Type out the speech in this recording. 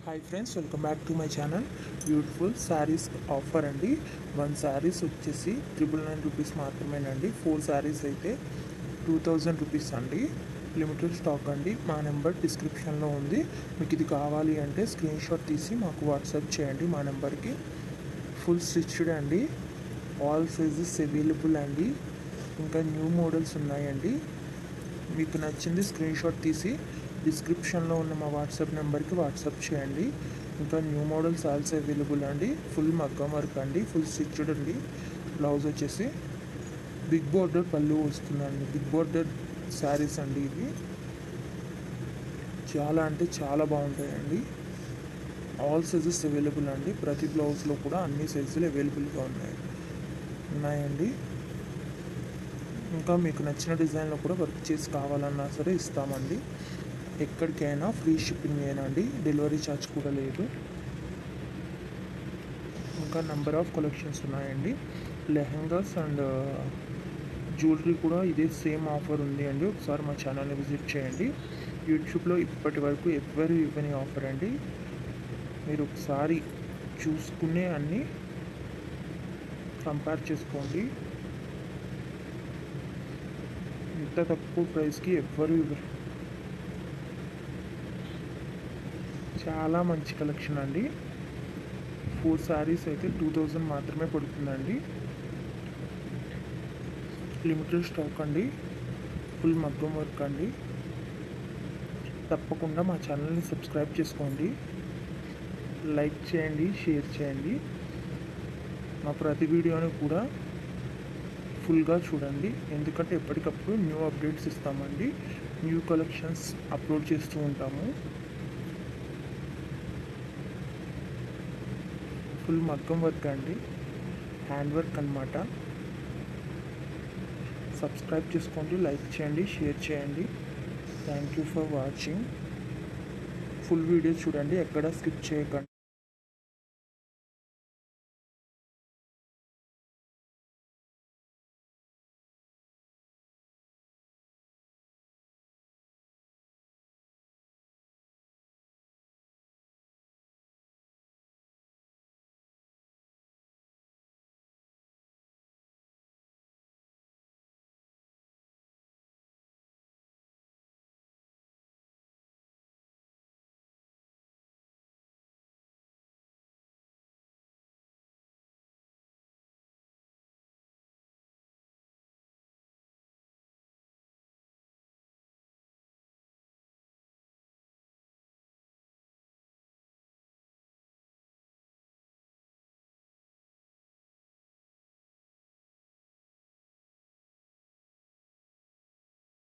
Hi friends, welcome back to my channel. Beautiful saris offer అండి. 1 శారీస్ వచ్చేసి 999 rupees మాత్రమేనండి. 4 శారీస్ అయితే 2000 రూపీస్ అండి. లిమిటెడ్ స్టాక్ అండి. మా నెంబర్ డిస్క్రిప్షన్లో ఉంది. మీకు ఇది కావాలి అంటే స్క్రీన్ షాట్ తీసి మాకు వాట్సాప్ చేయండి మా నెంబర్కి. ఫుల్ స్టిచ్డ్ అండి. ఆల్ సైజెస్ అవైలబుల్ అండి. ఇంకా న్యూ మోడల్స్ ఉన్నాయండి. మీకు నచ్చింది స్క్రీన్ షాట్ తీసి డిస్క్రిప్షన్లో ఉన్న మా వాట్సాప్ నెంబర్కి వాట్సాప్ చేయండి. ఇంకా న్యూ మోడల్స్ ఆల్సో అవైలబుల్ అండి. ఫుల్ మగ్గం వర్క్ అండి, ఫుల్ స్టిచ్డ్ అండి. బ్లౌజ్ వచ్చేసి బిగ్ బోర్డర్ పళ్ళు వస్తుందండి. బిగ్ బోర్డర్ శారీస్ అండి ఇవి. చాలా అంటే చాలా బాగుంటాయండి. ఆల్ సైజెస్ అవైలబుల్ అండి. ప్రతి బ్లౌజ్లో కూడా అన్ని సైజులు అవైలబుల్గా ఉన్నాయండి. ఇంకా మీకు నచ్చిన డిజైన్లో కూడా వర్క్ చేసి కావాలన్నా సరే ఇస్తామండి. ఎక్కడికైనా ఫ్రీ షిప్పింగ్ ఏనండి. డెలివరీ ఛార్జ్ కూడా లేదు. ఇంకా నెంబర్ ఆఫ్ కలెక్షన్స్ ఉన్నాయండి. లెహంగాస్ అండ్ జ్యువెలరీ కూడా ఇదే సేమ్ ఆఫర్ ఉంది అండి. ఒకసారి మా ఛానల్ని విజిట్ చేయండి. యూట్యూబ్లో ఇప్పటి వరకు ఎవరు ఇవ్వని ఆఫర్ అండి. మీరు ఒకసారి చూసుకునే అన్నీ కంపేర్ చేసుకోండి. ఇంత తక్కువ ప్రైస్కి ఎవ్వరు ఇవ్వరు. చాలా మంచి కలెక్షన్ అండి. 4 శారీస్ అయితే 2000 మాత్రమే పడుతుందండి. లిమిటెడ్ స్టాక్ అండి. ఫుల్ మగ్గం వర్క్ అండి. తప్పకుండా మా ఛానల్ని సబ్స్క్రైబ్ చేసుకోండి. లైక్ చేయండి, షేర్ చేయండి. మా ప్రతి వీడియోని కూడా ఫుల్గా చూడండి. ఎందుకంటే ఎప్పటికప్పుడు న్యూ అప్డేట్స్ ఇస్తామండి. న్యూ కలెక్షన్స్ అప్లోడ్ చేస్తూ ఉంటాము. ఫుల్ మగ్గం వర్క్ అండి, హ్యాండ్ వర్క్ అనమాట. సబ్స్క్రైబ్ చేసుకోండి, లైక్ చేయండి, షేర్ చేయండి. Thank you for watching. Full video చూడండి, ఎక్కడ స్కిప్ చేయకండి.